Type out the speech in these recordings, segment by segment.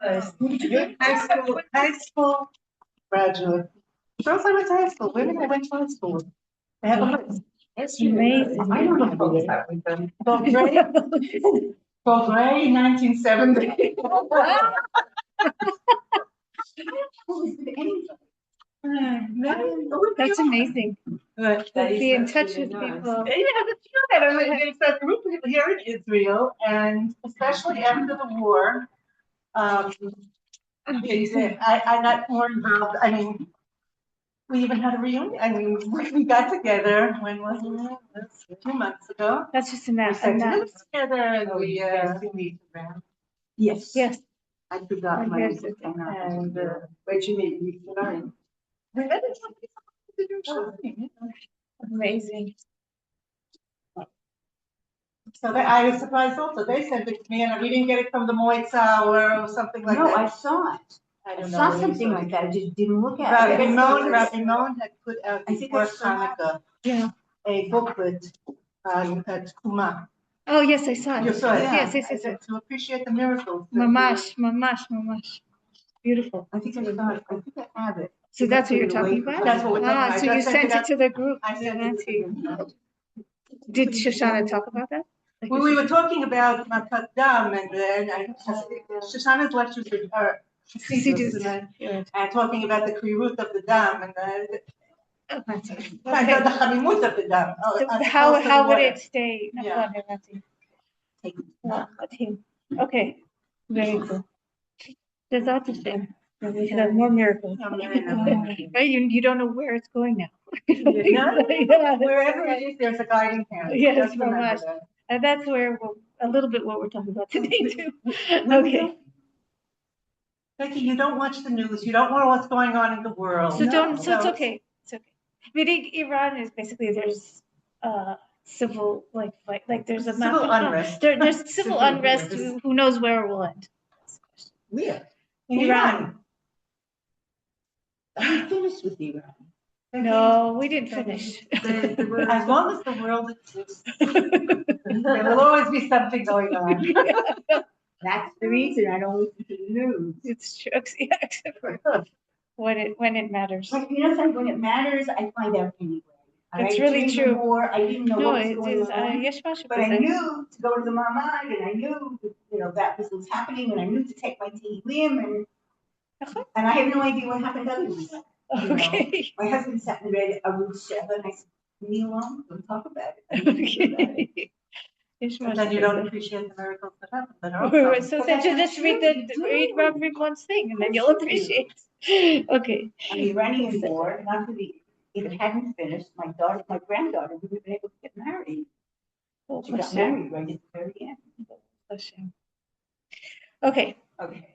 High school graduate. Girls I went to high school. Women I went to high school with. They have a list. It's amazing. I don't know what's that with them. Bob Gray, 1970. That's amazing. But To be in touch with people. yeah, but you know that it's a group of people here in Israel, and especially after the war, I got more involved. I mean, we even had a reunion. I mean, we got together. When was it? That's 2 months ago. That's just We said this together, and we Yes. Yes. I forgot my Yes, and where'd you meet? We met at something. Amazing. So I was surprised also. They sent it to me, and we didn't get it from the Moitza or something like that. No, I saw it. I saw something like that. I just didn't look at Rabbi it. Mon had put out before Hanukkah a booklet on Tkuma. Oh yes, I saw it. You saw it? Yes. To appreciate the miracles. Mamash. Beautiful. I think I saw it. I think I have it. So that's what you're talking about? That's what we're talking about. So you sent it to the group. I sent it to them. Did Shoshana talk about that? Well, we were talking about Makat Dam and Shoshana's lectures are and talking about the kirut of the dam and the chamimut of the dam. How would it stay? Yeah. Okay, very cool. There's lots of things. We should have more miracles. Right? You don't know where it's going now. Wherever it is, there's a guiding hand. Yes, so much. And that's where a little bit what we're talking about today too. Okay. Becky, you don't watch the news. You don't know what's going on in the world. So it's okay. It's okay. I think Iran is basically there's civil like there's a civil unrest. There's civil unrest. Who knows where it will end? Where? In Iran. We finished with Iran. No, we didn't finish. As long as the world exists, there will always be something going on. That's the reason I don't listen to the news. It's true. Yeah, except for when it matters. But you know, when it matters, I find out anyway. It's really true. War, I didn't know what was going on. But I knew to go to the Mamad, and I knew that this was happening, and I knew to take my Tehillim, and I have no idea what happened otherwise. Okay. My husband sat and read Aruch 7, and I said, "Leave me alone. Don't talk about it." Okay. And then you don't appreciate the miracles that happen. So then just read everyone's thing, and then you'll appreciate. Okay. And the Iranian war, not to be, if it hadn't finished, my granddaughter would have been able to get married. She got married right at the very end. Okay. Okay.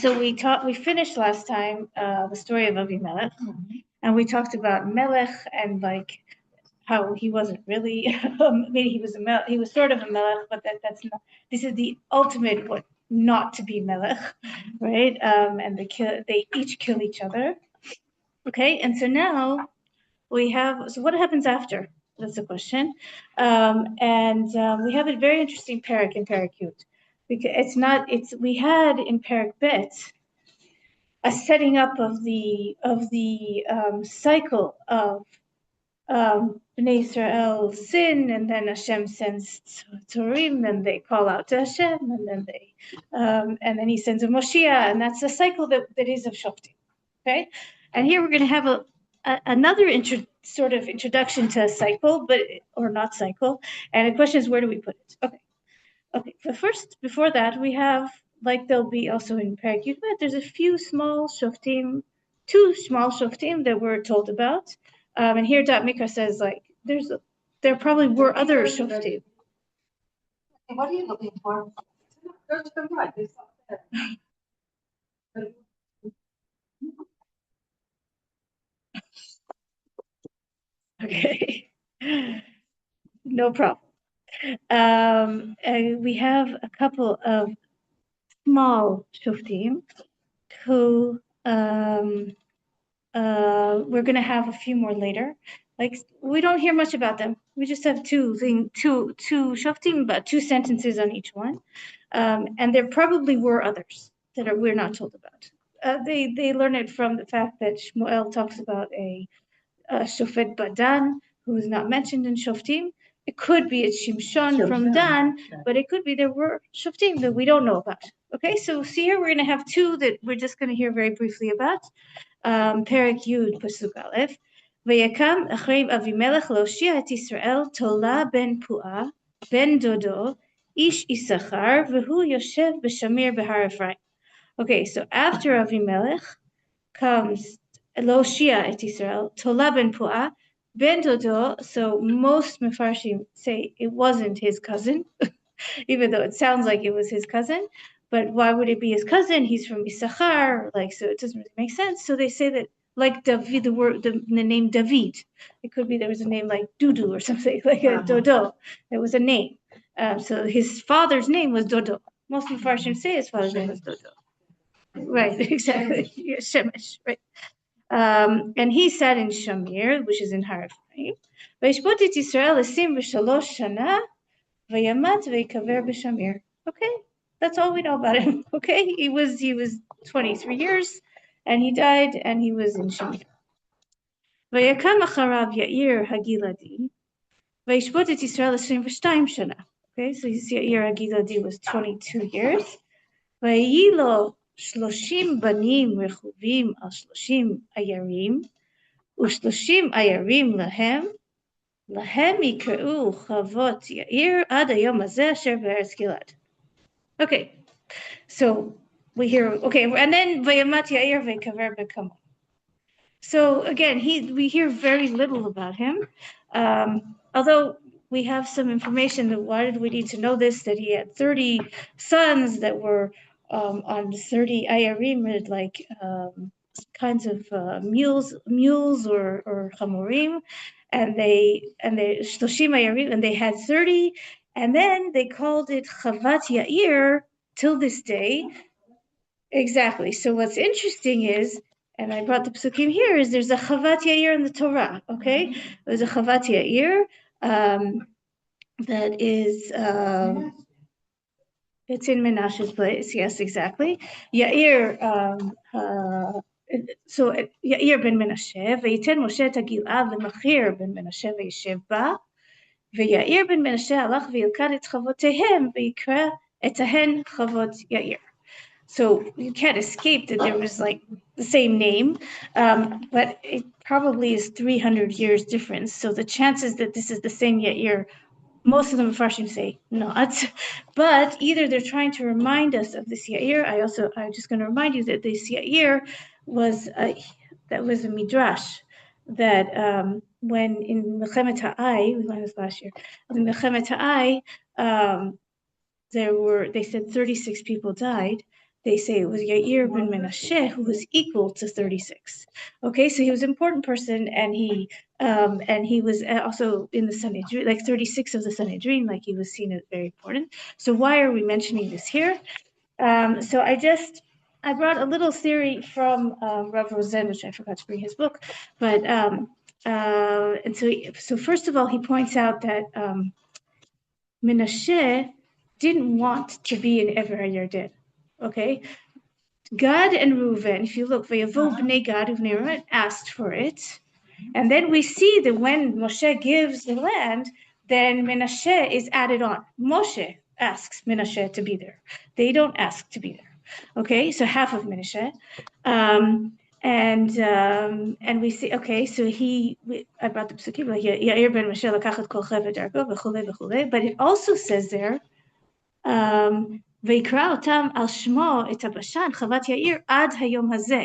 So we finished last time the story of Avimelech, and we talked about Melech and like how he wasn't really. Maybe he was sort of a Melech, but that's not. This is the ultimate what not to be Melech, right? And they each kill each other. Okay, and so now we have. So what happens after? That's the question. We have a very interesting parak in Parakut. Because we had in Parak Bet a setting up of the cycle of Bnei Israel's sin, and then Hashem sends Torim, and they call out to Hashem, and then he sends a Moshiach, and that's the cycle that is of Shoftim. Okay, and here we're going to have another sort of introduction to a cycle, or not cycle, and the question is, where do we put it? Okay, but first, before that, we have, like there'll be also in Perek Yud, there's a few small shoftim, 2 small shoftim that we're told about. And here Dot Mikra says, like, there probably were other shoftim. What are you looking for? Go to the right. Okay, no problem. We have a couple of small shoftim who we're going to have a few more later, Like we don't hear much about them. We just have two shoftim, but 2 sentences on each one. And there probably were others that we're not told about. They learn it from the fact that Shmuel talks about a Shofet Badan, who is not mentioned in Shoftim. It could be a Shimshon from Dan, but it could be there were Shoftim that we don't know about. Okay, so see here, we're going to have 2 that we're just going to hear very briefly about. Perek Yud, Pasuk Aleph. ויקם אחרי אבימלך להושיע את ישראל תולה בן פועה, בן דודו, איש יששכר, והוא יושב בשמיר בהר אפרים. Okay, so after Avimelech comes להושיע את ישראל, תולה בן פועה, בן דודו, so most Mefarshim say it wasn't his cousin, even though it sounds like it was his cousin, but why would it be his cousin? He's from Issachar, like, so it doesn't really make sense. So they say that, like David, the name David, it could be there was a name like Dudu or something, like a Dodo. There was a name. So his father's name was Dodo. Most Mefarshim say his father's name was Dodo. Right, exactly. Yeah, Shemesh, right. And he sat in Shamir, which is in Har Ephraim. וישפוט את ישראל 23 שנה, וימת ויקבר בשמיר. Okay, that's all we know about him. Okay, he was 23 years, and he died, and he was in Shamir. ויקם אחריו יאיר הגלעדי, וישפוט את ישראל 22 שנה. Okay, so Yair הגלעדי was 22 years. ויהי לו 30 בנים רכובים על 30 עיירים, ו30 עיירים להם יקראו חוות יאיר עד היום הזה אשר בארץ גלעד. Okay, so we hear, okay, and then וימת יאיר ויקבר בקמו. So again, we hear very little about him, although we have some information that why did we need to know this, that he had 30 sons that were on 30 ayarim, like kinds of mules or chamorim, and they shloshim ayarim, and they had 30, and then they called it Chavat Yair till this day. Exactly. So what's interesting is, and I brought the psukim here, is there's a Chavat Yair in the Torah. Okay, there's a Chavat Yair that is. It's in Menashe's place. Yes, exactly. Yair. So Yair ben Menashe, ויתן משה את הגלעד למכיר בן מנשה וישב בה, ויאיר בן מנשה הלך וילכד את חוותיהם ויקרא את ההן חוות יאיר. So you can't escape that there was like the same name, but it probably is 300 years difference. So the chances that this is the same Yair, most of the Mefarshim say not, but either they're trying to remind us of this Yair. I'm just going to remind you that this Yair was that was a midrash that when in Mechemet Ha'ai, we learned this last year, in Mechemet Ha'ai, they said 36 people died. They say it was Yair ben Menashe who was equal to 36. Okay, so he was an important person, and he was also in the Sanhedrin, like 36 of the Sanhedrin, like he was seen as very important. So why are we mentioning this here? So I brought a little theory from Rav Rosen, which I forgot to bring his book, but and so first of all, he points out that Menashe didn't want to be in Ever HaYarden. Okay, Gad and Reuven, if you look, Vayavo Bnei Gad Uvnei Reuven asked for it, and then we see that when Moshe gives the land, then Menashe is added on. Moshe asks Menashe to be there. They don't ask to be there. Okay, so half of Menashe, and we see. Okay, so I brought the psukim like Yair ben Moshe lakachat kol chevet darko v'chulei v'chulei, but it also says there. ויקרא אותם על שמו את הבשן, חוות יאיר, עד היום הזה.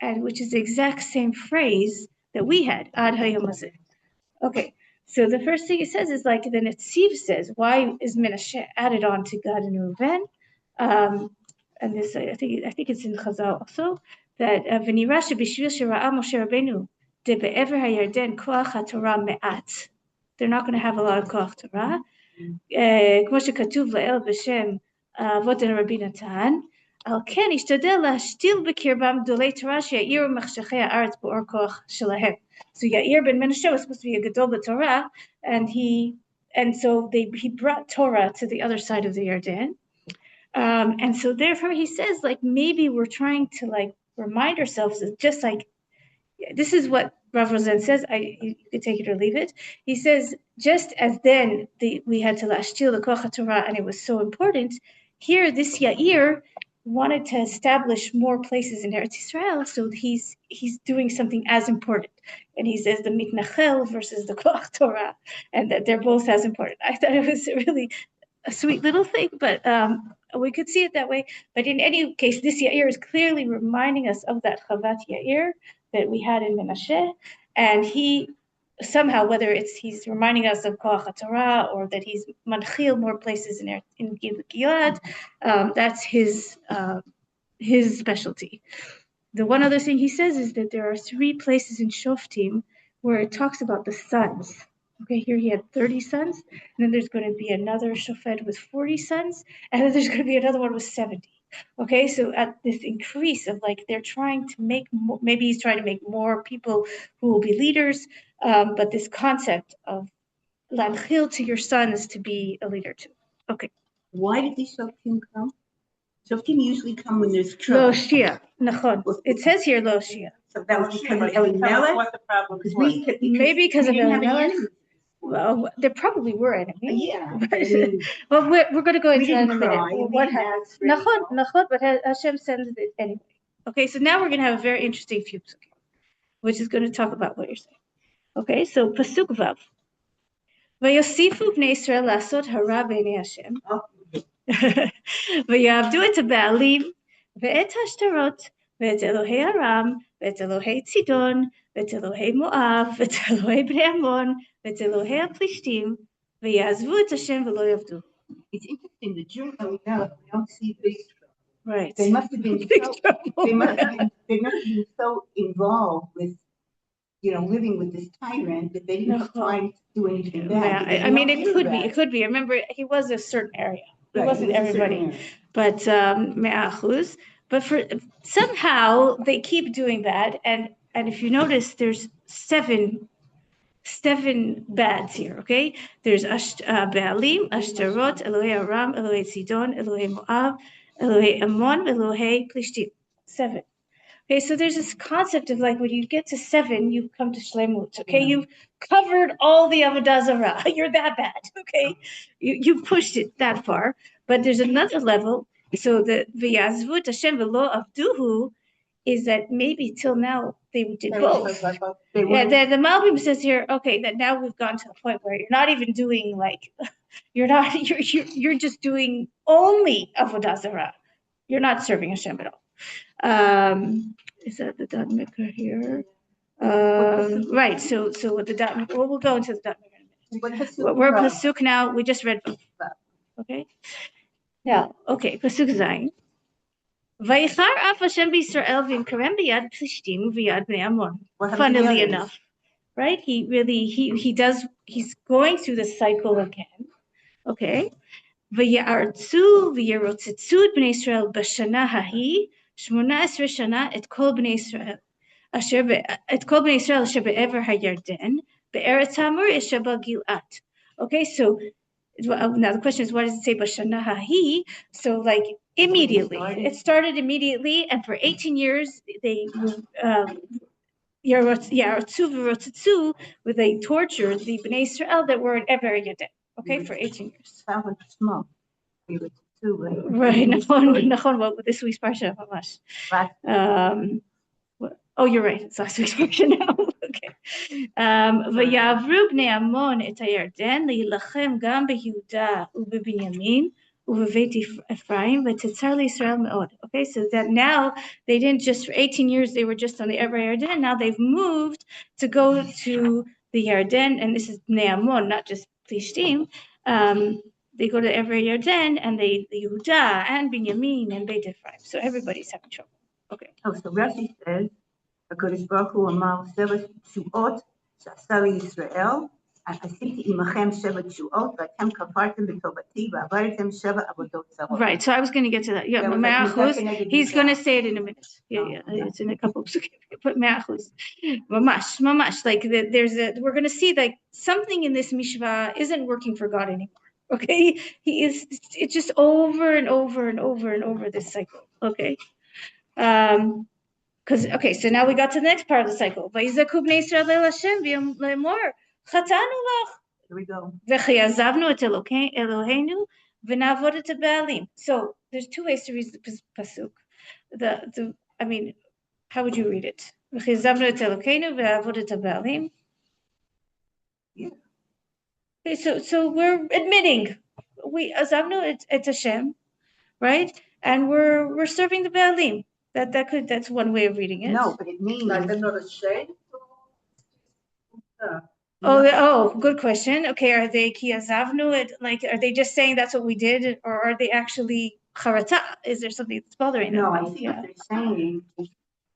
And which is the exact same phrase that we had, עד היום הזה. Okay, so the first thing it says is like the Netziv says, why is Menashe added on to Gad and Reuven? And this, I think it's in Chazal also, that ונראה שבשביל שראה משה רבנו, דבעבר הירדן כוח התורה מעט. They're not going to have a lot of כוח Torah. כמו שכתוב לאל בשם אבותינו רבי נתן, על כן השתדל להשתיל בקרבם גדולי תורה שיאירו מחשכי הארץ באור כוח שלהם. So Yair ben Menashe was supposed to be a Gadol b'Torah, and so he brought Torah to the other side of the Yarden. And so therefore he says, like, maybe we're trying to like remind ourselves, just like, this is what Rav Rosen says, you could take it or leave it. He says, just as then we had to lashtil the Koch Torah and it was so important, here this Yair wanted to establish more places in Eretz Israel, so he's doing something as important. And he says the Mitnachel versus the Koch Torah, and that they're both as important. I thought it was really a sweet little thing, but we could see it that way. But in any case, this Yair is clearly reminding us of that Chavat Yair that we had in Menashe, and he somehow, whether he's reminding us of Koach Torah or that he's manchil more places in Gilad, that's his specialty. The one other thing he says is that there are 3 places in Shoftim where it talks about the sons. Okay, here he had 30 sons, and then there's going to be another Shofet with 40 sons, and then there's going to be another one with 70. Okay, so at this increase of like, they're trying to make more, maybe he's trying to make more people who will be leaders, but this concept of lanchil to your sons to be a leader too. Okay. Why did these Shoftim come? Shoftim usually come when there's trouble. Lo Shia, nachon. It says here Lo Shia. So that was because of Elimelech? What the problem was. Maybe because of Elimelech. Well, there probably were enemies. Yeah. Well, we're going to go into that in a minute. Cry. What happened? Nachon, but Hashem sends it anyway. Okay, so now we're going to have a very interesting few psukim, which is going to talk about what you're saying. Okay, so pasuk vav. Vayosifu bnei Yisrael lasot hara b'nei Hashem. Vayavdu et ha'ba'alim ve'et hashtarot ve'et Elohei Aram ve'et Elohei Tzidon ve'et Elohei Moav ve'et Elohei bnei Ammon ve'et Elohei Plishtim ve'yazvu et Hashem ve'lo yavdu. It's interesting, the Jews we don't see big trouble. Right. They must have been so involved with, living with this tyrant that they didn't have time to do anything bad. Yeah, I mean, it could be. Remember, he was a certain area. It wasn't everybody, but me'achuz. But for somehow they keep doing that, and if you notice, there's seven bads here. Okay, there's Baalim, Ashtarot, Elohei Aram, Elohei Tzidon, Elohei Moav, Elohei Ammon, Elohei Plishtim. 7. Okay, so there's this concept of like when you get to 7, you come to Shlemut. Okay, you've covered all the Avodah Zarah. You're that bad. Okay, you've pushed it that far. But there's another level. So the V'yazvut Hashem v'lo avduhu is that maybe till now they did both. Yeah, the Malbim says here, okay, that now we've gone to the point where you're not even doing like, you're just doing only Avodah Zarah. You're not serving Hashem at all. Is that the dot maker here? Right. So with the dot maker, we'll go into the dot maker in a minute. We're pasuk now. We just read. Okay. Now, okay, pasuk zayin. Vayichar af Hashem b'Yisrael v'imkarem b'yad Plishtim v'yad bnei Ammon. Funnily enough, right? He's going through the cycle again. Okay. V'yartzu v'yarotzetzu bnei Yisrael b'shana hahi 18 שנה את כל בני ישראל אשר בעבר הירדן בארץ האמור אשר בגלעד. Okay, so now the question is, what does it say b'shana hahi? So like immediately, it started immediately, and for 18 years they yarotzu where they tortured the Bnei Israel that were in Ever Yarden. Okay, for 18 years. Right, נכון, well, this week's parsha, mamash. Oh, you're right, it's last week's parsha now. Okay. ויעברו בני עמון את הירדן להילחם גם ביהודה ובבנימין ובבית אפרים ותצר לישראל מאוד. Okay, so that now they didn't just for 18 years they were just on the Ever Yarden. Now they've moved to go to the Yarden, and this is bnei Ammon, not just Plishtim. They go to Ever Yarden and the Yehuda and Binyamin and Beit Ephraim. So everybody's having trouble. Okay. Oh, so Rashi says, HaKadosh Baruch Hu Amar Sevet Tzuot Sha'asa Yisrael עשיתי עמכם 7 תשועות, ואתם כפרתם בטובתי, ועברתם 7 עבודות זרות. Right, so I was going to get to that. Yeah, he's going to say it in a minute. Yeah, it's in a couple of but ma'achuz. Mamash, like we're going to see like something in this mishvah isn't working for God anymore. Okay, it's just over and over and over and over this cycle. Okay, because okay, so now we got to the next part of the cycle. Vayizaku bnei Yisrael el Hashem v'yomar chatanu lach. Here we go. V'chiyazavnu et Eloheinu v'navod et baalim. So there's two ways to read the pasuk. I mean, how would you read it? V'chiyazavnu et Eloheinu v'navod et baalim. Yeah. Okay, so we're admitting we azavnu et Hashem, right? And we're serving the baalim. That's one way of reading it. No, but it means like they're not ashamed. Oh, good question. Okay, are they kiyazavnu it? Like, are they just saying that's what we did, or are they actually charata? Is there something that's bothering them? No, I think what they're saying is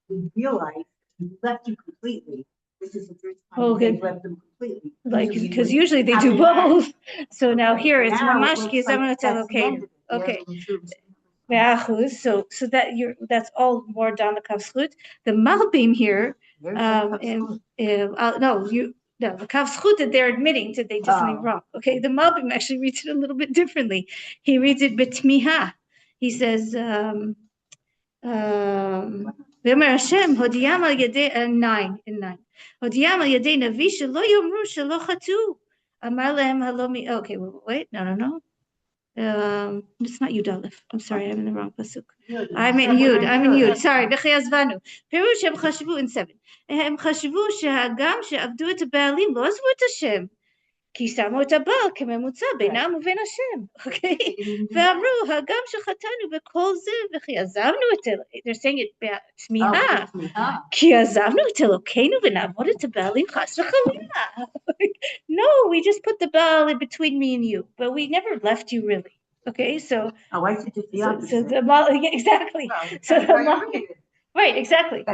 we realize we left you completely. This is the first time they've left them completely. Like, because usually they do both. So now here it's mamash kiyazavnu elokeinu. Okay. So that's all more down the kavzchut. The malbim here, the kavzchut that they're admitting that they did something wrong. Okay, the malbim actually reads it a little bit differently. He reads it betmiha. He says, "V'emer Hashem hodiyam al yedei 9 in 9. Hodiyam al yedei navi shelo yomru shelo chatu. Amar lehem halomi." Okay, wait, no. It's not Yud Aleph. I'm sorry, I'm in the wrong pasuk. I'm in Yud. Sorry. V'chiyazvanu. Pirush hem chashvu in 7. Hem chashvu shehagam she'avdu et baalim lo azvu et Hashem. Ki samu et habal kememutza beinam uvein Hashem. Okay. Ve'amru hagam shechatanu b'kol ze v'chiyazvanu et they're saying it b'tmiha. Ki yazavnu et Elokeinu v'navod et baalim chas v'chalila. No, we just put the baal in between me and you, but we never left you really. Okay, so I said just the opposite. So the baal, exactly. So the baal, right, exactly.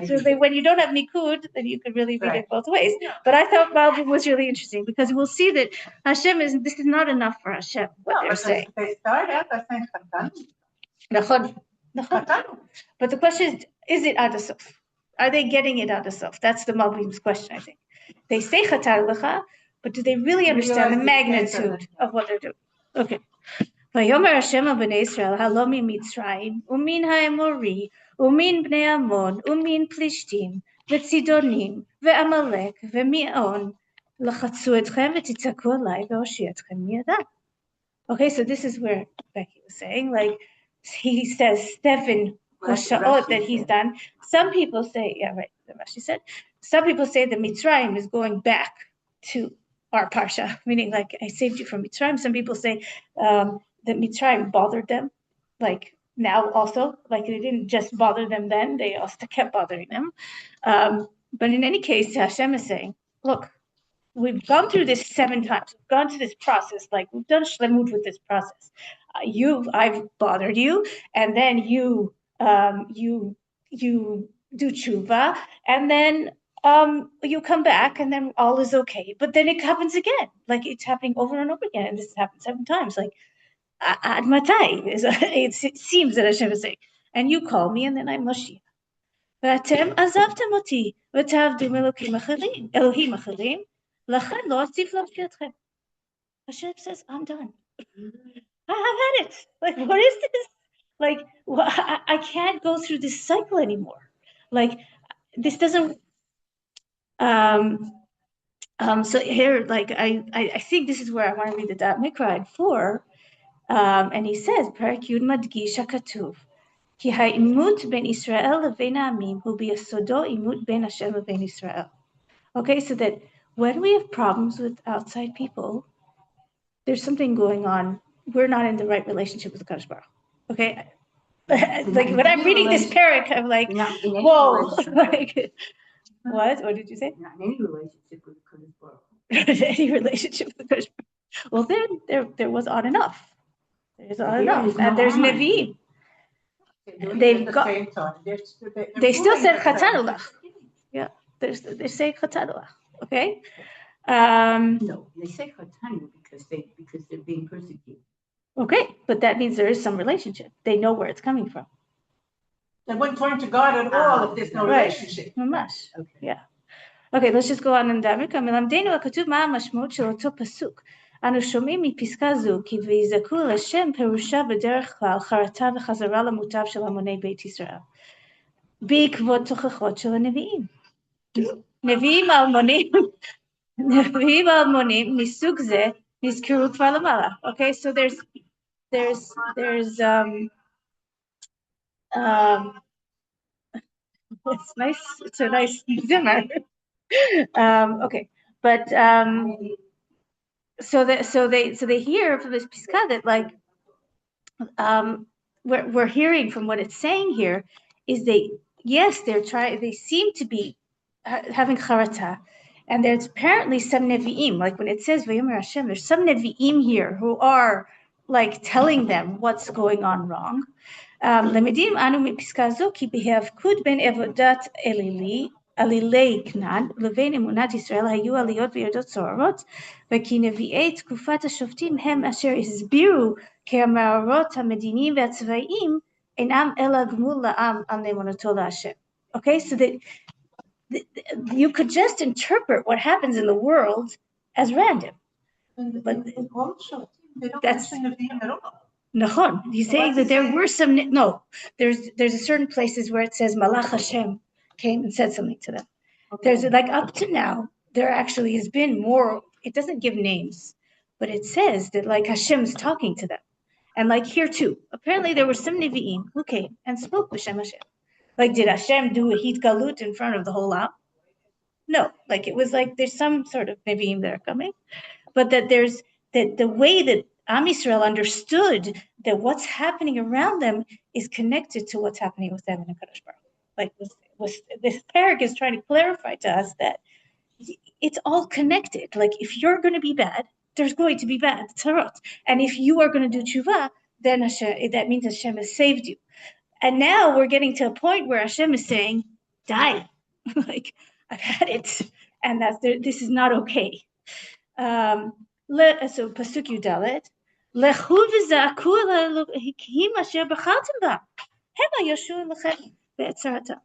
So when you don't have nikud, then you could really read it both ways. But I thought Malbim was really interesting because we'll see that Hashem this is not enough for Hashem. What they're saying. They start out by saying chatanu. But the question is it ad sof? Are they getting it ad sof? That's the Malbim's question, I think. They say chatar lecha, but do they really understand the magnitude of what they're doing? Okay. Vayomer Hashem b'nei Yisrael halomi Mitzrayim umin ha'emori umin bnei Amon umin Plishtim v'tzidonim ve'amalek ve'mi'on lachatzu etchem v'titzaku alai ve'oshi etchem miyada. Okay, so this is where Becky was saying, like he says 7 hasha'ot that he's done. Some people say, yeah, right, Rashi said. Some people say that Mitzrayim is going back to our parsha, meaning like I saved you from Mitzrayim. Some people say that Mitzrayim bothered them, like now also, like it didn't just bother them then, they also kept bothering them. But in any case, Hashem is saying, look, we've gone through this 7 times. We've gone through this process, like we've done shlemut with this process. I've bothered you, and then you do tshuva, and then you come back, and then all is okay. But then it happens again, like it's happening over and over again, and this happened 7 times. Like ad matai, it seems that Hashem is saying, and you call me, and then I'm Mashiach. V'atem azavtem oti v'tavdu elokim acharim lachen lo asif l'ashiatchem. Hashem says, I'm done. I have had it. Like, what is this? Like, I can't go through this cycle anymore. Like, this doesn't. So here, like, I think this is where I want to read the Da'at Mikra at 4, and he says, Parak Yud Madgish HaKatuv, Ki ha'imut ben Israel levein ha'amim hu biyasodo imut ben Hashem levein Israel. Okay, so that when we have problems with outside people, there's something going on. We're not in the right relationship with the Kadosh Baruch. Okay, like when I'm reading this parak, I'm like, whoa, like, what? What did you say? Not in any relationship with the Kadosh Baruch. Any relationship with the Kadosh Baruch. Well, then there was on and off. There's on and off, and there's Nevi'im. They've got. They still said Chatanulach. Yeah, they say Chatanulach. Okay. No, they say Chatanu because they're being persecuted. Okay, but that means there is some relationship. They know where it's coming from. They wouldn't turn to God at all if there's no relationship. Mamash. Okay. Yeah. Okay, let's just go on and דבק. מלמדנו הכתוב מה המשמעות של אותו פסוק. אנו שומעים מפסקה זו כי ויזעקו אל השם פירושה בדרך כלל חרטה וחזרה למוטב של המוני בית ישראל. בעקבות תוכחות של הנביאים. נביאים אלמונים מסוג זה נזכרו כבר למעלה. Okay, so there's it's nice, it's a nice zimmer. Okay, but so they hear from this piska that like we're hearing from what it's saying here is they seem to be having charata, and there's apparently some nevi'im, like when it says Vayomer Hashem, there's some nevi'im here who are like telling them what's going on wrong. למדים אנו מפסקה זו כי בהיאבקות בין עבודת אלילי כנען לבין אמונת ישראל היו עליות וירדות סוערות, וכי נביאי תקופת השופטים הם אשר הסבירו כי המאורעות המדיניים והצבאיים אינם אלא גמול לעם על נאמנותו להשם. Okay, so that you could just interpret what happens in the world as random. But they don't mention Nevi'im at all. Nachon, he's saying that there were some, there's a certain places where it says Malach Hashem came and said something to them. Okay. There's like up to now, there actually has been more, it doesn't give names, but it says that like Hashem's talking to them. And like here too, apparently there were some Nevi'im who came and spoke with Hashem. Like did Hashem do a Hit Galut in front of the whole Am? No, like it was like there's some sort of Nevi'im that are coming, but that there's that the way that Am Yisrael understood that what's happening around them is connected to what's happening with them in the Kadosh Baruch. Like this parak is trying to clarify to us that it's all connected. Like if you're going to be bad, there's going to be bad tzarot, and if you are going to do tshuva, then Hashem, that means Hashem has saved you. And now we're getting to a point where Hashem is saying, "Die, like I've had it, and this is not okay." So pasuk Yudalet, lechu v'za'aku Elohim asher b'chaltem ba, hema yoshu lechem be'etzarata.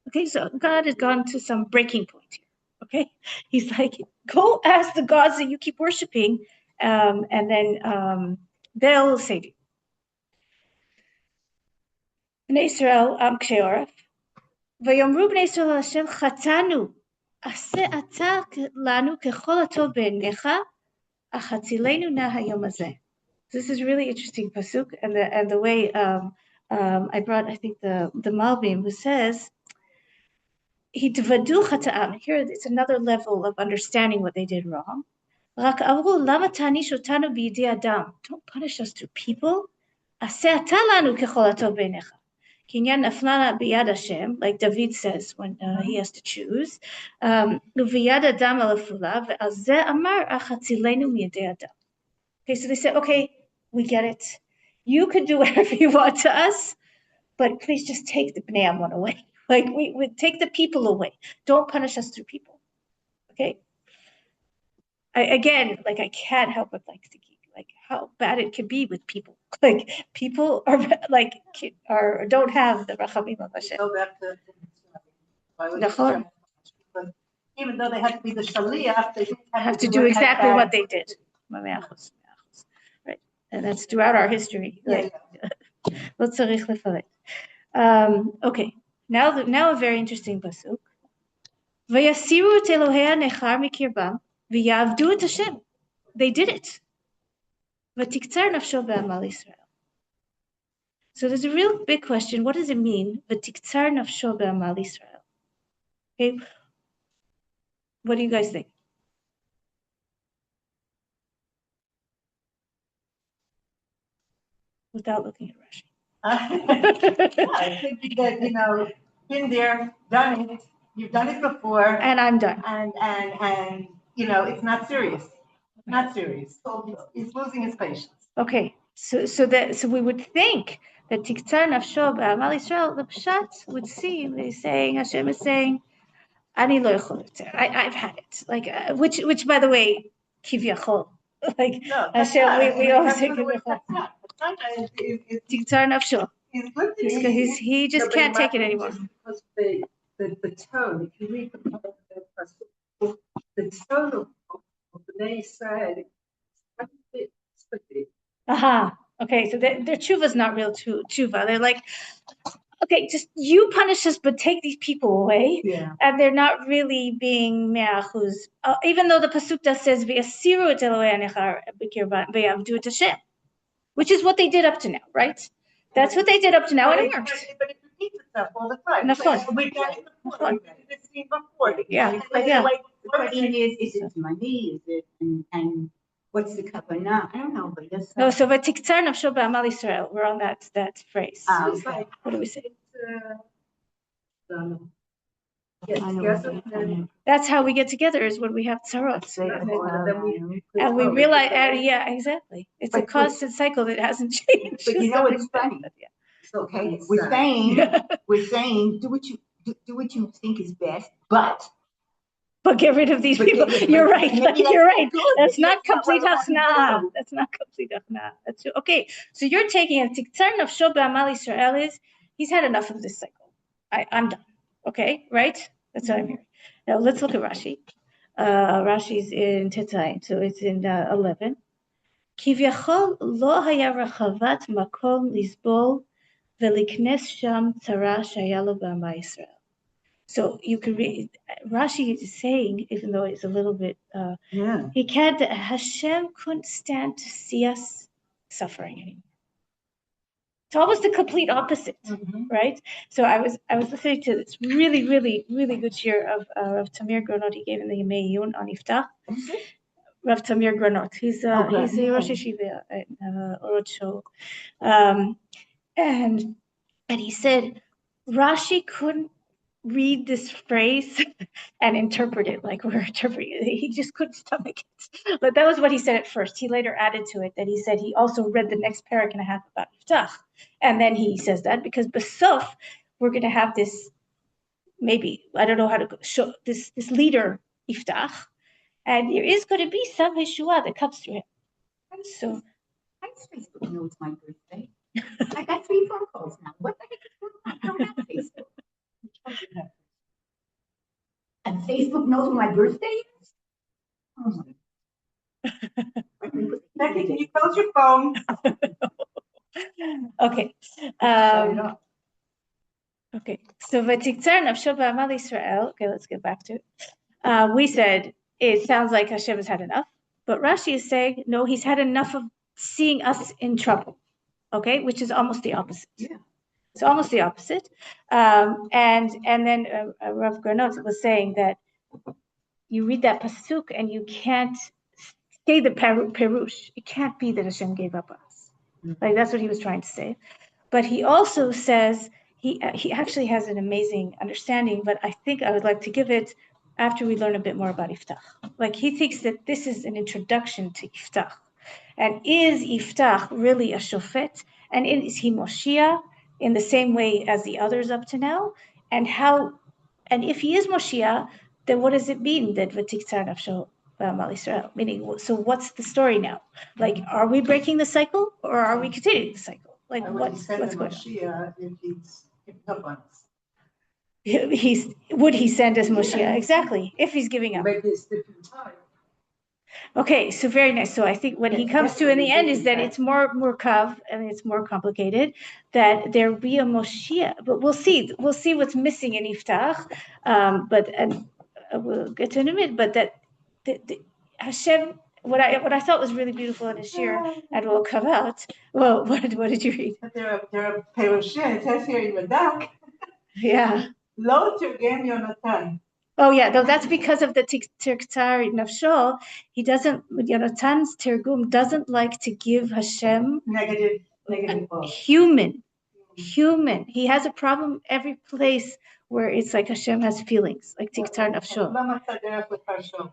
Okay, so God has gone to some breaking point here. Okay, He's like, go ask the gods that you keep worshiping, and then they'll save you. Bnei Israel kshei oref, vayomru Bnei Israel Hashem chatanu, aseh ata lanu kechol hatov b'einecha. This is really interesting pasuk, and the way I brought, I think the Malbim who says hitvadu chata'am. Here it's another level of understanding what they did wrong. Rak amru lama ta'nish otanu b'yedei adam. Don't punish us through people. Aseh ata lanu kechol hatov b'einecha. Kinyan naflana b'yad Hashem, like David says when he has to choose. Uv'yad adam alafula ve'al zeh amar achatzilenu miyedei adam. Okay, so they said, okay, we get it. You can do whatever you want to us, but please just take the Bnei Ammon away. Like we take the people away. Don't punish us through people. Okay. I can't help but like to keep like how bad it can be with people. Like people are like don't have the rachamim of Hashem. Go back to even though they had to be the shaliach, they didn't have to do exactly what they did. Right, and that's throughout our history. Okay, now a very interesting pasuk. Vayasiru et Elohei nechar mikirbam v'yavdu et Hashem. They did it. V'tiktzar nafsho be'amal Yisrael. So there's a real big question. What does it mean? V'tiktzar nafsho be'amal Yisrael. Okay, what do you guys think? Without looking at Rashi. I think that been there, done it. You've done it before, and I'm done. And it's not serious. Not serious. He's losing his patience. Okay, so we would think that Tiktzar Nafsho B'Amal Yisrael, the Pshat would seem he's saying Hashem is saying, Ani lo yachol yoter. I've had it. Like, which by the way, kivyachol. Like, No, Hashem, we always say kivyachol. Tiktar nafsho. He just can't take it anymore. Because the tone, if you read the tone of the name said, it's a bit slippy. Aha. Okay, so their tshuva is not real tshuva. They're like, okay, just you punish us, but take these people away. Yeah. And they're not really being me'achuz. Even though the pasuk says v'yasiru et Elokei anechar b'kirban v'yavdu et Hashem, which is what they did up to now, right? That's what they did up to now, and it worked. But it repeats itself all the time. Nafon. We got it before. We got it before. Yeah. The question is it money? Is it, and what's the kavanah? I don't know, but yes. No, so v'tiktzar nafsho b'amal Yisrael. We're on that phrase. Okay. What do we say? That's how we get together, is when we have tzarot. And we realize, yeah, exactly. It's a constant cycle that hasn't changed. But you know, it's funny. Yeah. Okay, we're saying, do what you think is best, but get rid of these people. You're right. You're right. That's not complete hachna. That's not complete hachna. That's okay. So you're taking a tiktzar nafsho b'amal Yisrael is he's had enough of this cycle. I'm done. Okay, right? That's what I'm hearing. Now let's look at Rashi. Rashi's in Tetzayin, so it's in 11. Kivyachol lo haya rachavat makom lisbol veliknes sham tzara shaya lo b'ama Yisrael. So you can read, Rashi is saying, even though it's a little bit, he can't, Hashem couldn't stand to see us suffering anymore. It's almost the complete opposite, right? So I was listening to this really, really, really good shir of Tamir Granot. He gave in the Yemei Yun on Yiftah. Rav Tamir Granot. He's a Rosh Yeshiva at Orocho. And he said, Rashi couldn't read this phrase and interpret it like we're interpreting it. He just couldn't stomach it. But that was what he said at first. He later added to it that he said he also read the next parak and a half about yiftah. And then he says that because besuf, we're going to have this, maybe, I don't know how to show this leader, yiftah, and there is going to be some Yeshua that comes through him. So, I Facebook knows my birthday. I got 3 phone calls now. What the heck is going on? I don't have Facebook. And Facebook knows when my birthday is? Oh my. Becky, can you close your phone? Okay. Okay. So v'tiktzar nafsho b'amal Yisrael. Okay, let's get back to it. We said it sounds like Hashem has had enough, but Rashi is saying no, he's had enough of seeing us in trouble. Okay, which is almost the opposite. Yeah. It's almost the opposite. And then Rav Granot was saying that you read that pasuk and you can't say the perush. It can't be that Hashem gave up on us. Like that's what he was trying to say. But he also says he actually has an amazing understanding. But I think I would like to give it after we learn a bit more about yiftah. Like he thinks that this is an introduction to yiftah. And is yiftah really a shofet? And is he Moshiach in the same way as the others up to now? And if he is Moshiach, then what does it mean that v'tiktzar nafsho b'amal Yisrael? Meaning, so what's the story now? Like, are we breaking the cycle or are we continuing the cycle? Like, what's going on? Moshiach if he's giving up on us? Would he send us Moshiach? Exactly, if he's giving up. Maybe it's different time. Okay, so very nice. So I think what he comes to in the end is that it's more murkav and it's more complicated, that there be a Moshiach, but we'll see what's missing in yiftah. We'll get to it in a minute, but that the Hashem, what I thought was really beautiful in his shir, and we'll come out. Well, what did you read? There are perushim. It says here in Radak. Yeah. Lo tergem Yonatan. Oh yeah, no, that's because of the tiktzar nafsho. He doesn't. Yonatan's tergum doesn't like to give Hashem Negative. human. He has a problem every place where it's like Hashem has feelings, like tiktzar nafsho.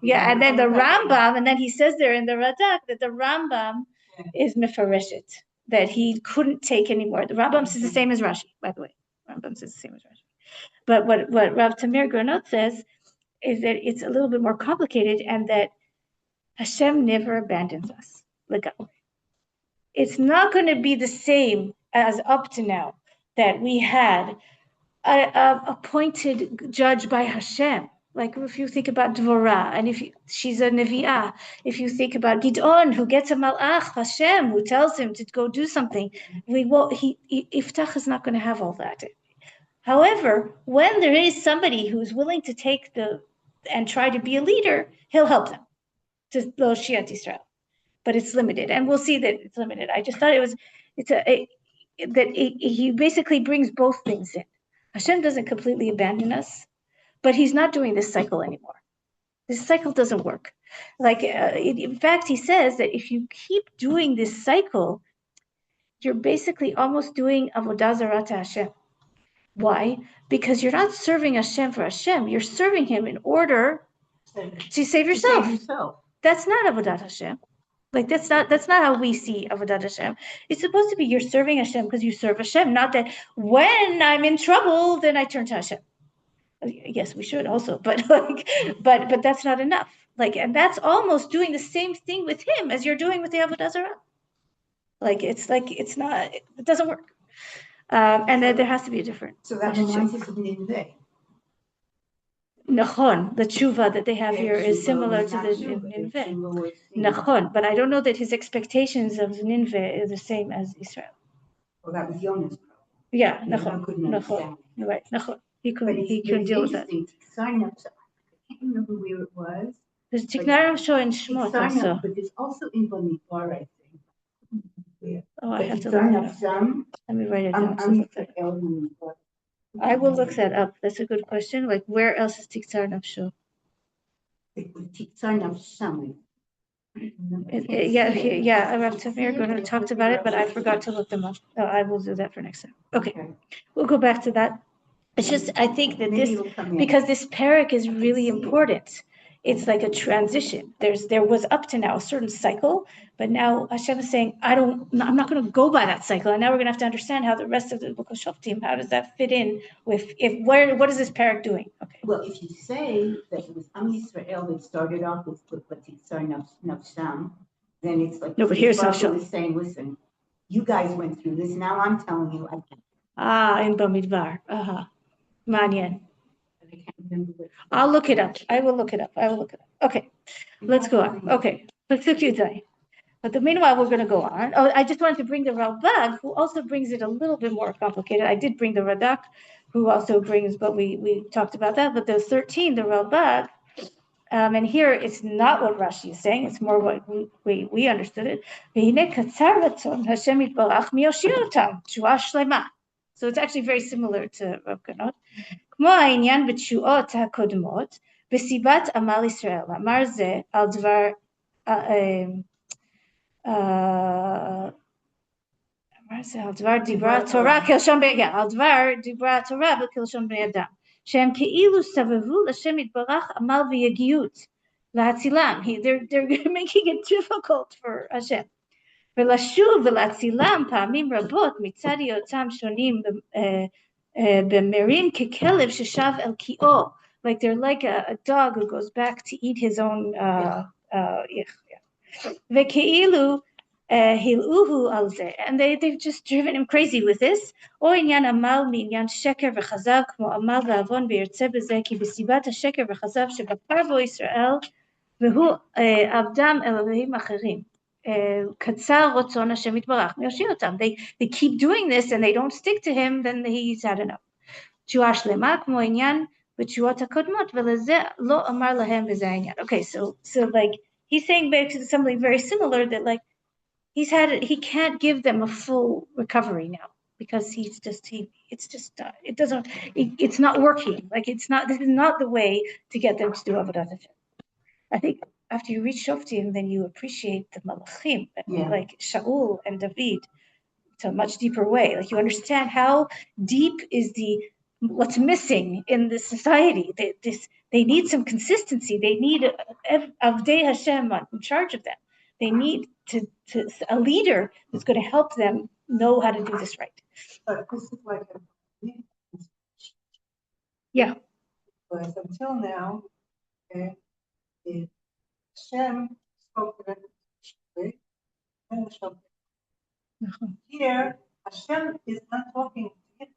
Yeah, and then the Rambam, and then he says there in the Radak that the Rambam is mefareshet, that he couldn't take anymore. The Rambam says the same as Rashi, by the way. Rambam says the same as Rashi. But what Rav Tamir Granot says is that it's a little bit more complicated, and that Hashem never abandons us. Like, it's not going to be the same as up to now, that we had a appointed judge by Hashem. Like if you think about Dvorah, and she's a Nevi'ah, if you think about Gidon, who gets a Malach, Hashem, who tells him to go do something, Yiftah is not going to have all that. However, when there is somebody who's willing to take and try to be a leader, he'll help them to Loshiat Israel. But it's limited, and we'll see that it's limited. I just thought he basically brings both things in. Hashem doesn't completely abandon us, but he's not doing this cycle anymore. This cycle doesn't work. Like, in fact, he says that if you keep doing this cycle, you're basically almost doing avodah zarah to Hashem. Why? Because you're not serving Hashem for Hashem. You're serving him in order to save yourself. That's not avodat Hashem. Like, that's not how we see avodat Hashem. It's supposed to be you're serving Hashem because you serve Hashem, not that when I'm in trouble, then I turn to Hashem. Yes, we should also, but but that's not enough. Like, and that's almost doing the same thing with him as you're doing with the avodah zarah. It's not. It doesn't work. And there has to be a difference. So that reminds us of Ninveh. Nachon, the tshuva that they have here is similar to the Ninveh. Nachon, but I don't know that his expectations of Ninveh is the same as Israel. Well, that was Yonah's problem. Yeah, Nachon. You're right, Nachon. He couldn't deal with that. I can't remember where it was. There's Tiknar Show in Shmot also. But there's also in Bamidbar, I think. Oh, I have to look it up. Let me write it down. I will look that up. That's a good question. Like, where else is Tiktzar Nafsho? Tiktzar Nafsho. Yeah. Rav Tamir talked about it, but I forgot to look them up. Oh, I will do that for next time. Okay, we'll go back to that. It's just, I think that because this parak is really important. It's like a transition. There was up to now a certain cycle, but now Hashem is saying, I'm not going to go by that cycle. And now we're going to have to understand how the rest of the book of Shoftim, how does that fit in with, what is this parak doing? Okay. Well, if you say that it was Am Yisrael that started off with Tiktzar Nafsham, then it's like, no, but here's Nafsham is saying, listen, you guys went through this, now I'm telling you I can't. In Bamidbar. Manyan. I'll look it up. I will look it up. Okay, let's go on. Okay, let's look at that. But meanwhile, we're going to go on. Oh, I just wanted to bring the Ralbag, who also brings it a little bit more complicated. I did bring the Radak, who also brings, but we talked about that. But the 13, the Ralbag, and here it's not what Rashi is saying. It's more what we understood it. So it's actually very similar to Rav Ganot. כמו העניין בתשועות הקודמות, בסיבת עמל ישראל, אמר זה על דבר, דיברה התורה כלשון בני אדם, על דבר דיברה התורה וכלשון בני אדם, שהם כאילו סבבו לשם יתברך עמל ויגיעות, להצילם, they're making it difficult for Hashem. ולשוב ולהצילם פעמים רבות מצד היותם שונים במרים ככלב ששב אל קיאו, like they're like a dog who goes back to eat his own וכאילו הילאוהו על זה, and they've just driven him crazy with this, או עניין עמל מעניין שקר וכזב, כמו עמל ועוון וירצה בזה, כי בסיבת השקר וכזב שבחר בו ישראל, והוא עבדם אלוהים אחרים. קצר רצון השם יתברך מיושיע אותם. They keep doing this and they don't stick to him, then he's had enough. תשועה שלמה כמו עניין בתשועות הקודמות, ולזה לא אמר להם וזה העניין. Okay, so like he's saying basically something very similar, that like he can't give them a full recovery now because it's not working. Like this is not the way to get them to do avodat Hashem. I think after you reach Shoftim, then you appreciate the Malachim, like Shaul and David, to a much deeper way. Like you understand how deep is what's missing in this society. They need some consistency. They need Avdei Hashem in charge of them. They need a leader who's going to help them know how to do this right. But this is like yeah. But until now, Hashem spoke to them. Here, Hashem is not talking to him.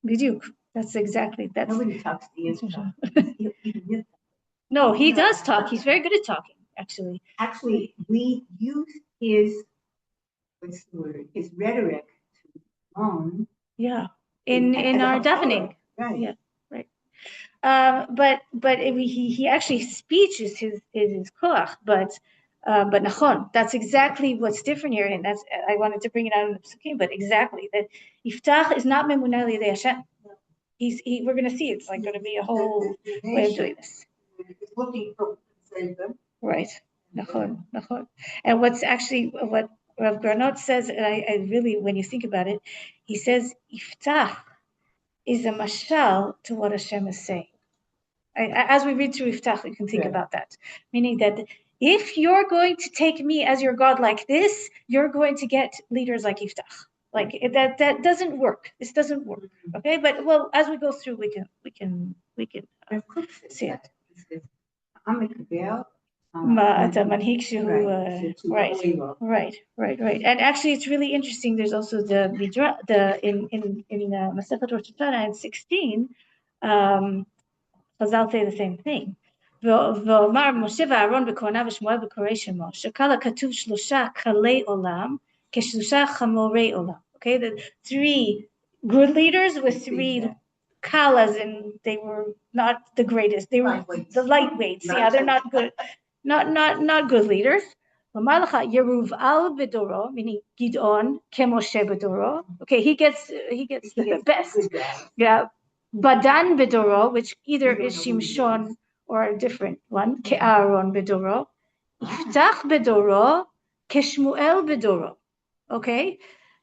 בדיוק. That's exactly, that's. Nobody talks to you. No, he does talk. He's very good at talking, actually. Actually, we use his, what's the word, his rhetoric to own. Yeah, in our davening. Right. Yeah, right. But he actually speech is his koach, but nachon, that's exactly what's different here, and that's I wanted to bring it out in the psukim, but exactly that yiftah is not memunah l'yedei Hashem. We're going to see it's like going to be a whole way of doing this. He's looking for save them. Right. Nachon. And what's actually what Rav Granot says, and I really, when you think about it, he says yiftah is a mashal to what Hashem is saying. As we read through yiftah, we can think about that, meaning that if you're going to take me as your God like this, you're going to get leaders like yiftah. Like that doesn't work. This doesn't work. Okay, but well, as we go through, we can see it. I'm a kabel. Right. And actually, it's really interesting. There's also the in Masechet Rosh Hashanah in 16. Chazal say the same thing. ואומר משה ואהרון בכהונה ושמואל בקוראי שמו, שקל הכתוב שלושה קלי עולם כשלושה חמורי עולם. Okay, the 3 good leaders with 3 kalas, and they were not the greatest. They were the lightweights. Yeah, they're not good, not good leaders. ואומר לך ירובעל בדורו, meaning Gidon כמשה בדורו. Okay, he gets the best. Yeah. Badan bedoro, which either is Shimshon or a different one, Ke'aron bedoro, Yiftach bedoro, Keshmuel bedoro. Okay,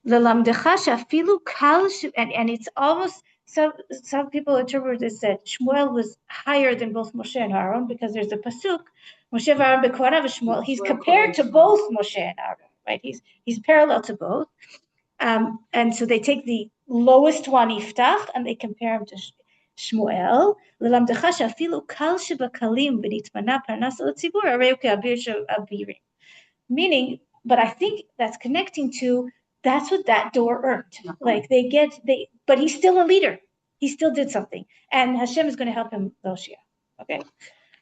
Lelamdecha shafilu kal, and it's almost some people interpret this that Shmuel was higher than both Moshe and Aaron because there's a pasuk, Moshe v'Aaron bekorav Shmuel. He's compared to both Moshe and Aaron, right? He's parallel to both. And so they take the lowest one, Yiftach, and they compare him to Shmuel. Meaning, but I think that's connecting to that's what that door earned. Like but he's still a leader. He still did something, and Hashem is going to help him, Loshia. Okay,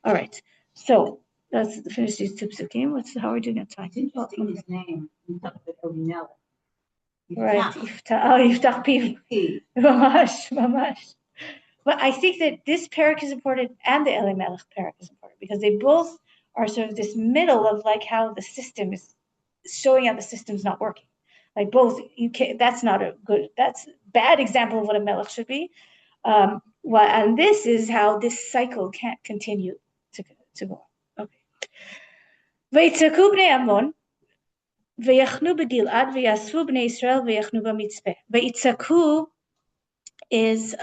all right. So let's finish these 2 psukim. How are we doing on time? Interesting his name. Right, Yiftach Piv. Mamash. But I think that this parak is important and the Elimelech parak is important because they both are sort of this middle of like how the system is showing how the system's not working. Like both, that's not a good, that's bad example of what a melech should be. And this is how this cycle can't continue to go on. Okay. ויצעקו בני עמון ויחנו בגלעד ויאספו בני ישראל ויחנו במצפה. ויצעקו is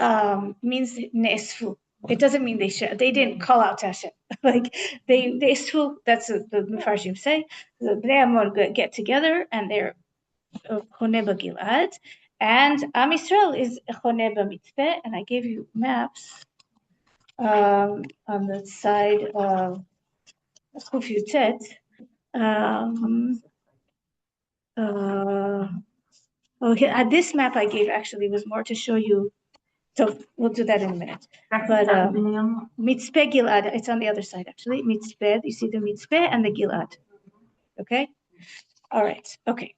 means ne'esfu. It doesn't mean they didn't call out to Hashem. Like they esfu, that's the Mefarshim say. The Bnei Ammon get together and they're choneh b'gilad, and Am Yisrael is choneh b'mitzpeh. And I gave you maps on the side of Chuf Yutet. This map I gave actually was more to show you. So we'll do that in a minute. But Mitzpeh Gilad, it's on the other side actually. Mitzpeh, you see the Mitzpeh and the Gilad. Okay? All right. Okay.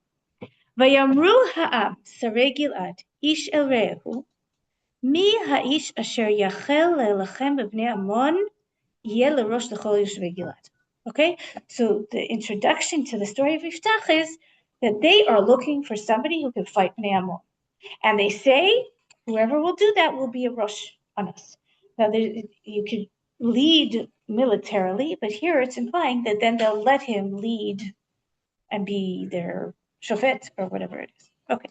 Vayamru ha'am sarei Gilad ish el re'ehu mi ha'ish asher yachel le'lechem b'bnei Ammon yeh lerosh l'chol yoshvei Gilad. Okay? So the introduction to the story of Yiftach is that they are looking for somebody who can fight Bnei Ammon. And they say, whoever will do that will be a rosh on us. Now, you could lead militarily, but here it's implying that then they'll let him lead and be their shofet or whatever it is. Okay.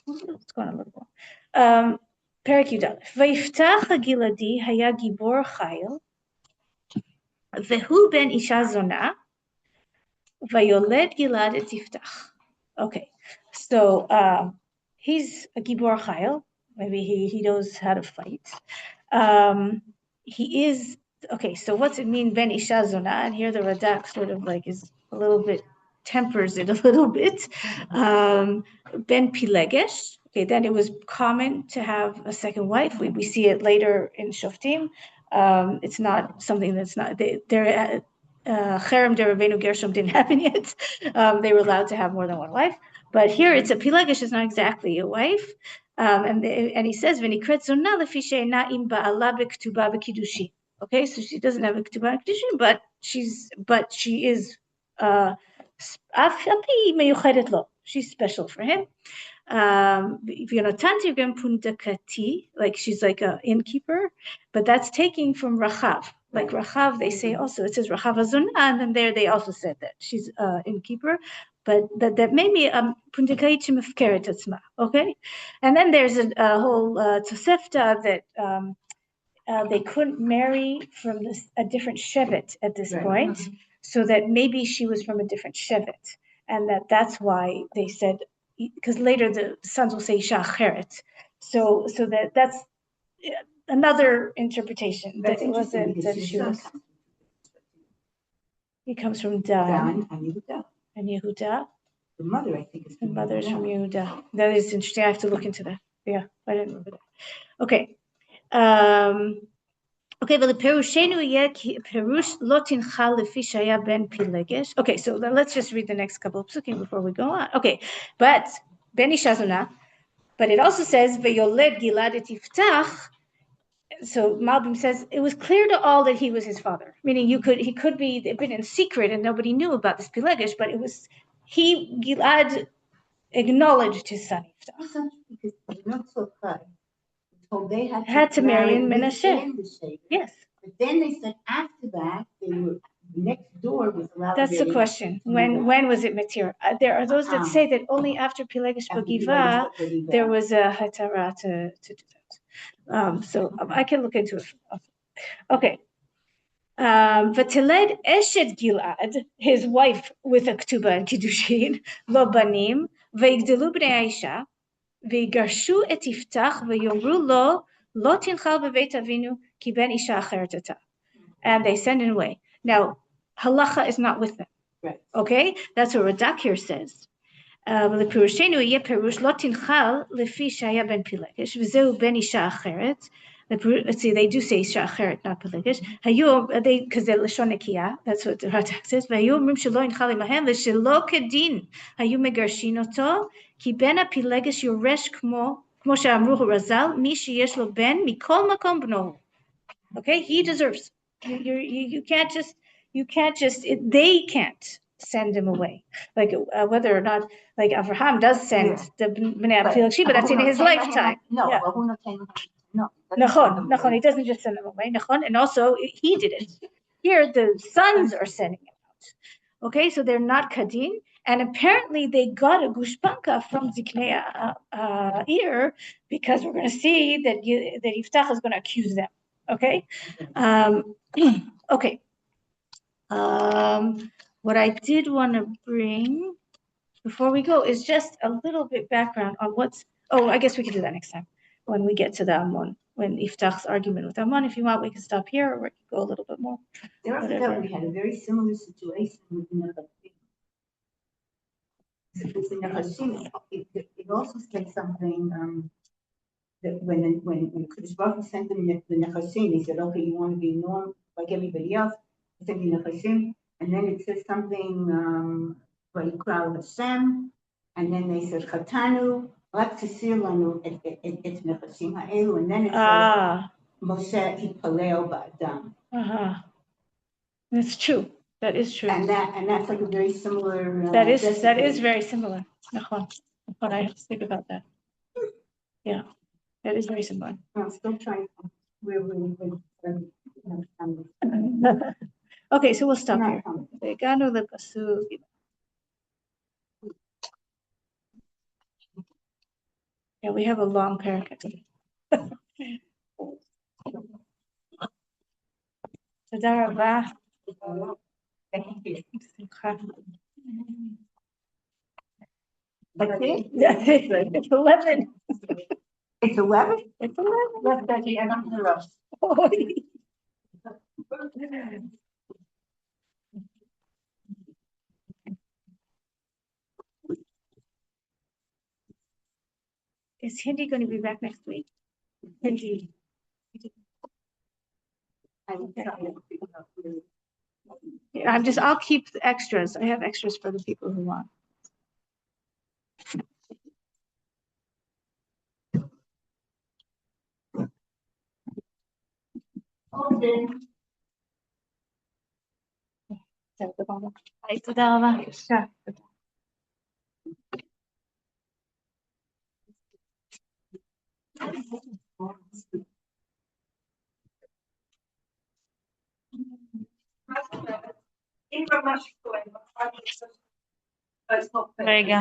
What's going on a little more? Perek Yudalef. Vayiftach hagiladi haya gibor chayil, vehu ben isha zona, vayoled Gilad et Yiftach. Okay. So he's a gibor chayil. Maybe he knows how to fight. He is, okay, so what's it mean, Ben Isha Zona? And here the Radak sort of like is a little bit, tempers it a little bit. Ben Pilegesh, okay, then it was common to have a second wife. We see it later in Shoftim. It's not something that's not, Cherem de Rabbeinu Gershom didn't happen yet. They were allowed to have more than one wife. But here it's a Pilegesh, is not exactly a wife. And he says, "V'nikret zona lefi she'ena im ba'ala b'ktuba b'kiddushin." Okay, so she doesn't have a ktuba b'kiddushin, but she is meyuchedet lo. She's special for him. Like she's like an innkeeper, but that's taking from Rachav. Like Rachav, they say also, it says Rachav Azona, and then there they also said that she's an innkeeper, but that made me pundakait mefkeret atzma. Okay, and then there's a whole tosefta that they couldn't marry from a different shevet at this point, so that maybe she was from a different shevet, and that's why they said, because later the sons will say Isha Acheret. So that's another interpretation, that it wasn't that she was. He comes from Dan and Yehuda. The mother, I think, is The mother is from Yehuda. That is interesting. I have to look into that. Yeah, I didn't remember that. Okay. Okay, but the perushenu perush lotin chal lefi shaya ben pilegesh. Okay, so then let's just read the next couple of psukim before we go on. Okay, but ben Isha Zona, but it also says veyoled Gilad et yiftah. So Malbim says it was clear to all that he was his father, meaning he could be been in secret and nobody knew about this pilegesh, but it was Gilad acknowledged his son Yiftah. Because it's not so hard. So they had to marry in Menashe. Yes. But then they said after that, they were next door was allowed. That's the question. When was it matir? There are those that say that only after Pilegesh Bagiva there was a hatara to do that. So I can look into it. Okay. V'tiled Eshet Gilad, his wife with a ktuba and kiddushin, lo banim, v'yigdelu b'nei Aisha, v'yigarshu et Yiftach, v'yomru lo, lo tinchal b'beit avinu, ki ben isha acheret ata. And they send him away. Now, halacha is not with them. Right. Okay? That's what Radak here says. L'pirushenu yeh perush lo tinchal lefi shaya ben pilegesh, v'zeu ben isha acheret. Let's see, they do say isha acheret, not pilegesh. Hayu, because they're lashon nekiya. That's what the Radak says. V'hayu omrim shelo yinchal imahem v'shelo kedin. Hayu megarshin oto ki ben pilegesh yoresh kmo she'amru Razal mi sheyesh lo ben mikol makom bno. Okay, he deserves. You can't just they can't send him away. Like whether or not, like Abraham does send the Bnei Pilakshi, but that's in his lifetime. No, Nachon, he doesn't just send them away. Nachon, and also he did it. Here the sons are sending him out. Okay, so they're not kadin, and apparently they got a gushpanka from Ziknei Ir, because we're going to see that Yiftach is going to accuse them. Okay. Okay. What I did want to bring before we go is just a little bit background on I guess we can do that next time when we get to the Ammon, when Yiftach's argument with Ammon. If you want, we can stop here, or we can go a little bit more. We had a very similar situation with another thing. It also said something that when Kodesh Baruch Hu sent them the Nechashim, he said, okay, you want to be normal like everybody else, he sent the Nechashim, and then it says something, Vayikra Hashem, and then they said, Chatanu, Rak Tisir Lanu et Nechashim Ha'elu, and then it says, Moshe Yipaleo Ba'adam. That's true. That is true. And that's like a very similar. That is very similar. I have to think about that. Yeah. That is very similar. I'm still trying to. Okay, so we'll stop here. Yeah, we have a long paragraph. Toda rabah. Thank you. That's it. It's 11. It's 11? It's 11. Yes, Becky, and I'm in the rush. Is Hindi going to be back next week? Hindi. Yeah, I'll keep the extras. I have extras for the people who want. Okay. היי, תודה רבה. אם ממש כואב, רגע.